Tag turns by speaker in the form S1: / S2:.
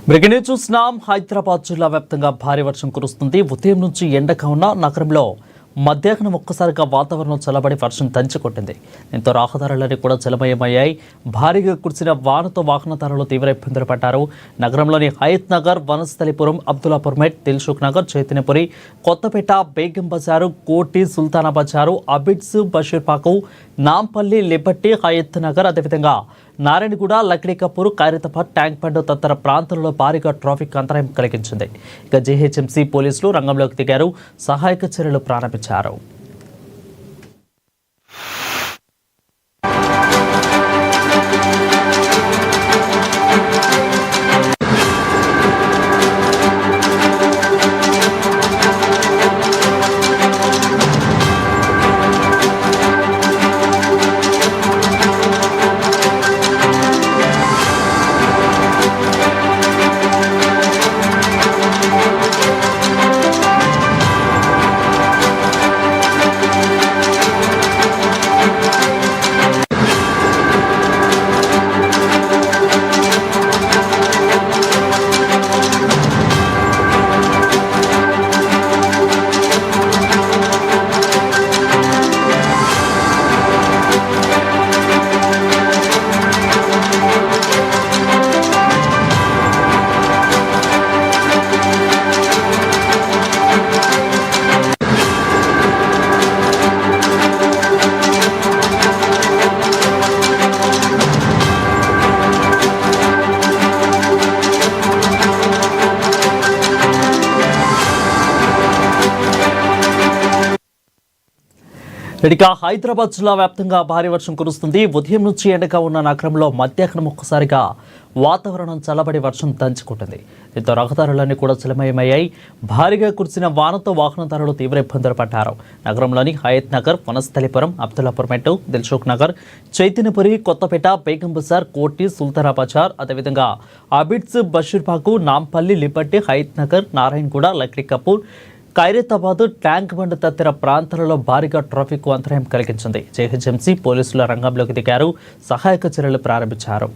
S1: Breaking news చూస్తున్నాం. హైదరాబాద్ జిల్లా వ్యాప్తంగా భారీ వర్షం కురుస్తుంది. ఉదయం నుంచి ఎండగా ఉన్న నగరంలో మధ్యాహ్నం ఒక్కసారిగా వాతావరణం చల్లబడి వర్షం దంచుకొట్టింది. దీంతో రహదారులన్నీ కూడా జలమయమయ్యాయి. భారీగా కురిసిన వానతో వాహనదారులు తీవ్ర ఇబ్బందులు పడ్డారు. నగరంలోని హయత్ నగర్, వనస్థలిపురం, అబ్దుల్లాపూర్ మెట్, దిల్సుఖ్ నగర్, చైతన్యపురి, కొత్తపేట, బేగం బజారు, కోటి, సుల్తానా బజారు, అబిడ్స్, బషీర్పాకు, నాంపల్లి, లిబర్టీ, హయత్ నగర్, అదేవిధంగా నారాయణగూడ, లక్డీకపూర్, ఖైరతాబాద్, ట్యాంక్ బండ్ తదితర ప్రాంతాలలో భారీగా ట్రాఫిక్ అంతరాయం కలిగించింది. ఇక జీహెచ్ఎంసీ పోలీసులు రంగంలోకి దిగారు, సహాయక చర్యలు ప్రారంభించారు. ఇక హైదరాబాద్ జిల్లా వ్యాప్తంగా భారీ వర్షం కురుస్తుంది. ఉదయం నుంచి ఎండగా ఉన్న నగరంలో మధ్యాహ్నం ఒక్కసారిగా వాతావరణం చల్లబడి వర్షం దంచుకుంటుంది. దీంతో రహదారులన్నీ కూడా జలమయమయ్యాయి. భారీగా కురిసిన వానతో వాహనదారులు తీవ్ర ఇబ్బందులు పడ్డారు. నగరంలోని హయత్ నగర్, వనస్థలిపురం, అబ్దుల్లాపూర్ మెట్, దిల్సుఖ్ నగర్, చైతన్యపురి, కొత్తపేట, బేగం బజార్, కోటి, సుల్తానా బజార్, అదేవిధంగా Abids, Basheerbagh, Nampally, Liberty, Hayathnagar, Narayanguda, Lakdikapul, Khairatabad, Tank Bund తదితర ప్రాంతాలలో భారీగా ట్రాఫిక్ అంతరాయం కలిగించింది. జీహెచ్ఎంసీ పోలీసుల రంగంలోకి దిగారు, సహాయక చర్యలు ప్రారంభించారు.